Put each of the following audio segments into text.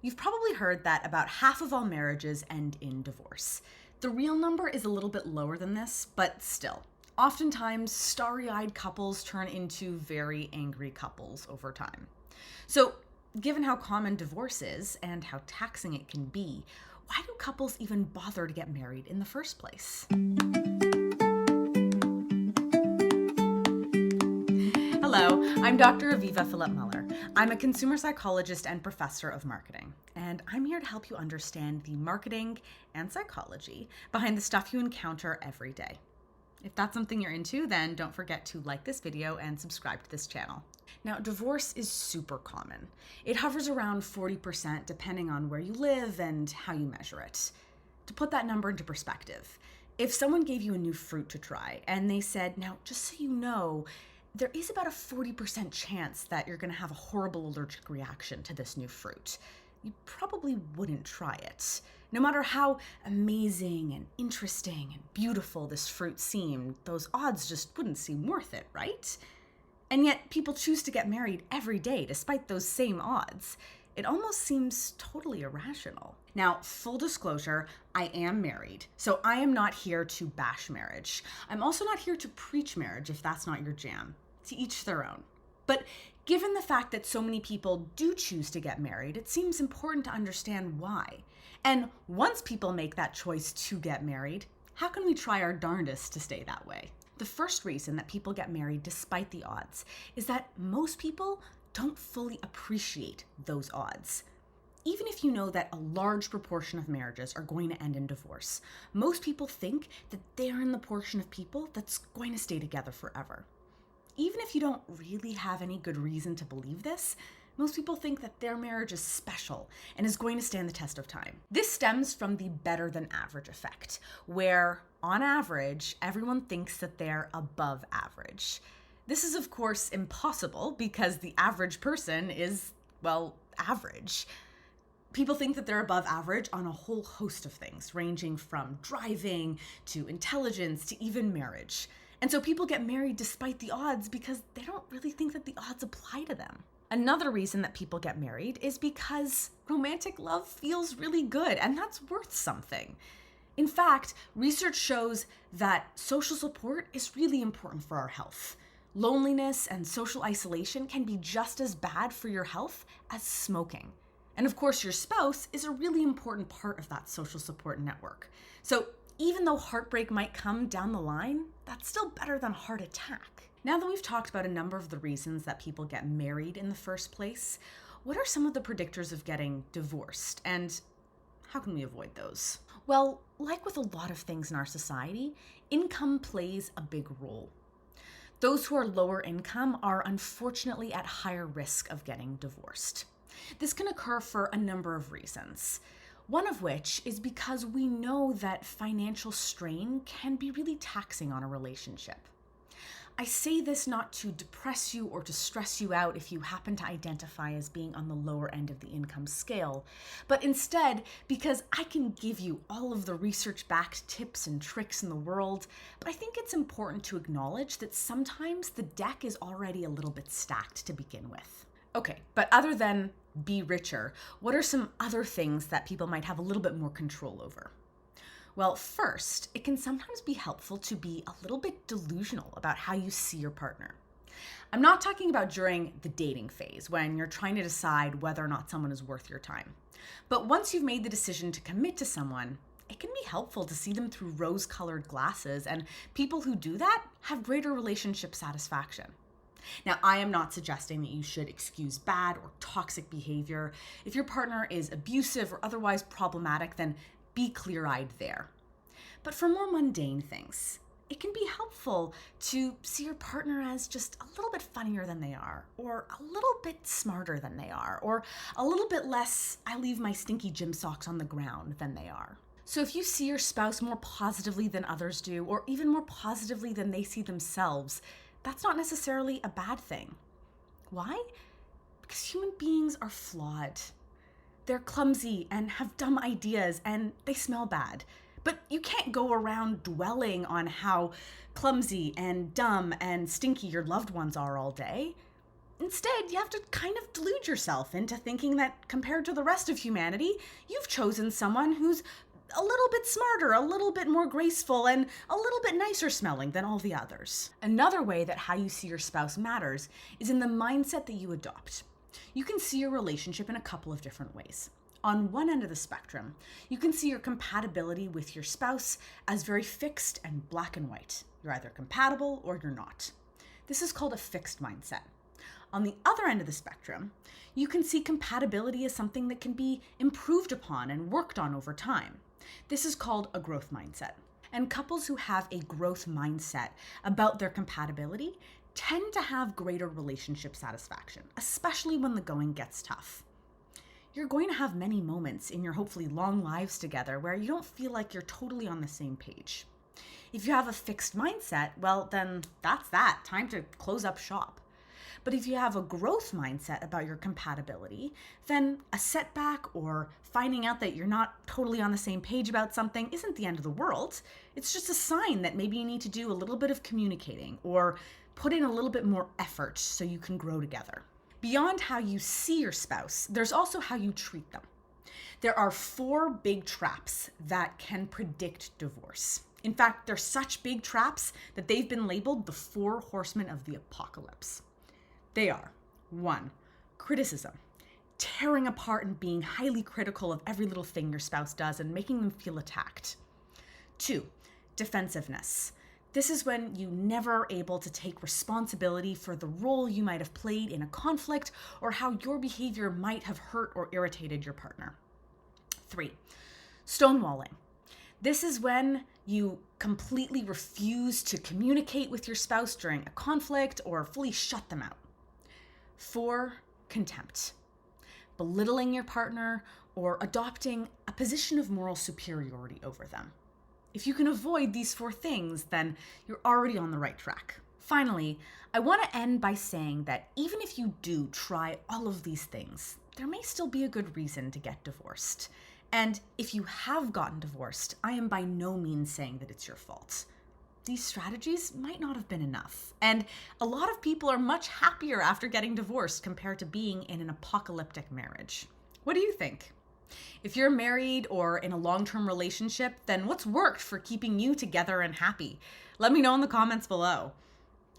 You've probably heard that about half of all marriages end in divorce. The real number is a little bit lower than this, but still. Oftentimes, starry-eyed couples turn into very angry couples over time. So, given how common divorce is and how taxing it can be, why do couples even bother to get married in the first place? Hello, I'm Dr. Aviva Philipp-Muller. I'm a consumer psychologist and professor of marketing, and I'm here to help you understand the marketing and psychology behind the stuff you encounter every day. If that's something you're into, then don't forget to like this video and subscribe to this channel. Now, divorce is super common. It hovers around 40% depending on where you live and how you measure it. To put that number into perspective, if someone gave you a new fruit to try and they said, now, just so you know, there is about a 40% chance that you're going to have a horrible allergic reaction to this new fruit, you probably wouldn't try it. No matter how amazing and interesting and beautiful this fruit seemed, those odds just wouldn't seem worth it, right? And yet people choose to get married every day despite those same odds. It almost seems totally irrational. Now, full disclosure, I am married, so I am not here to bash marriage. I'm also not here to preach marriage if that's not your jam. To each their own. But given the fact that so many people do choose to get married, it seems important to understand why. And once people make that choice to get married, how can we try our darndest to stay that way? The first reason that people get married despite the odds is that most people don't fully appreciate those odds. Even if you know that a large proportion of marriages are going to end in divorce, most people think that they're in the portion of people that's going to stay together forever. Even if you don't really have any good reason to believe this, most people think that their marriage is special and is going to stand the test of time. This stems from the better than average effect, where, on average, everyone thinks that they're above average. This is, of course, impossible because the average person is, well, average. People think that they're above average on a whole host of things, ranging from driving to intelligence to even marriage. And so people get married despite the odds because they don't really think that the odds apply to them. Another reason that people get married is because romantic love feels really good, and that's worth something. In fact, research shows that social support is really important for our health. Loneliness and social isolation can be just as bad for your health as smoking. And of course, your spouse is a really important part of that social support network. So even though heartbreak might come down the line, that's still better than a heart attack. Now that we've talked about a number of the reasons that people get married in the first place, what are some of the predictors of getting divorced, and how can we avoid those? Well, like with a lot of things in our society, income plays a big role. Those who are lower income are unfortunately at higher risk of getting divorced. This can occur for a number of reasons. One of which is because we know that financial strain can be really taxing on a relationship. I say this not to depress you or to stress you out if you happen to identify as being on the lower end of the income scale, but instead because I can give you all of the research-backed tips and tricks in the world, but I think it's important to acknowledge that sometimes the deck is already a little bit stacked to begin with. Okay, but other than be richer, what are some other things that people might have a little bit more control over? Well, first, it can sometimes be helpful to be a little bit delusional about how you see your partner. I'm not talking about during the dating phase when you're trying to decide whether or not someone is worth your time. But once you've made the decision to commit to someone, it can be helpful to see them through rose-colored glasses, and people who do that have greater relationship satisfaction. Now, I am not suggesting that you should excuse bad or toxic behavior. If your partner is abusive or otherwise problematic, then be clear-eyed there. But for more mundane things, it can be helpful to see your partner as just a little bit funnier than they are, or a little bit smarter than they are, or a little bit less I leave my stinky gym socks on the ground than they are. So if you see your spouse more positively than others do, or even more positively than they see themselves, that's not necessarily a bad thing. Why? Because human beings are flawed. They're clumsy and have dumb ideas and they smell bad. But you can't go around dwelling on how clumsy and dumb and stinky your loved ones are all day. Instead, you have to kind of delude yourself into thinking that compared to the rest of humanity, you've chosen someone who's a little bit smarter, a little bit more graceful, and a little bit nicer smelling than all the others. Another way that how you see your spouse matters is in the mindset that you adopt. You can see your relationship in a couple of different ways. On one end of the spectrum, you can see your compatibility with your spouse as very fixed and black and white. You're either compatible or you're not. This is called a fixed mindset. On the other end of the spectrum, you can see compatibility as something that can be improved upon and worked on over time. This is called a growth mindset. And couples who have a growth mindset about their compatibility tend to have greater relationship satisfaction, especially when the going gets tough. You're going to have many moments in your hopefully long lives together where you don't feel like you're totally on the same page. If you have a fixed mindset, well, then that's that. Time to close up shop. But if you have a growth mindset about your compatibility, then a setback or finding out that you're not totally on the same page about something isn't the end of the world. It's just a sign that maybe you need to do a little bit of communicating or put in a little bit more effort so you can grow together. Beyond how you see your spouse, there's also how you treat them. There are 4 big traps that can predict divorce. In fact, they're such big traps that they've been labeled the 4 horsemen of the apocalypse. They are 1, criticism, tearing apart and being highly critical of every little thing your spouse does and making them feel attacked. 2, defensiveness. This is when you never are able to take responsibility for the role you might have played in a conflict or how your behavior might have hurt or irritated your partner. 3, stonewalling. This is when you completely refuse to communicate with your spouse during a conflict or fully shut them out. 4, contempt. Belittling your partner or adopting a position of moral superiority over them. If you can avoid these 4 things, then you're already on the right track. Finally, I want to end by saying that even if you do try all of these things, there may still be a good reason to get divorced. And if you have gotten divorced, I am by no means saying that it's your fault. These strategies might not have been enough. And a lot of people are much happier after getting divorced compared to being in an apocalyptic marriage. What do you think? If you're married or in a long-term relationship, then what's worked for keeping you together and happy? Let me know in the comments below.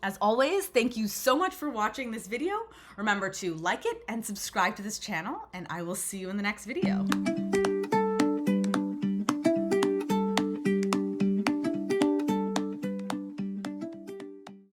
As always, thank you so much for watching this video. Remember to like it and subscribe to this channel, and I will see you in the next video.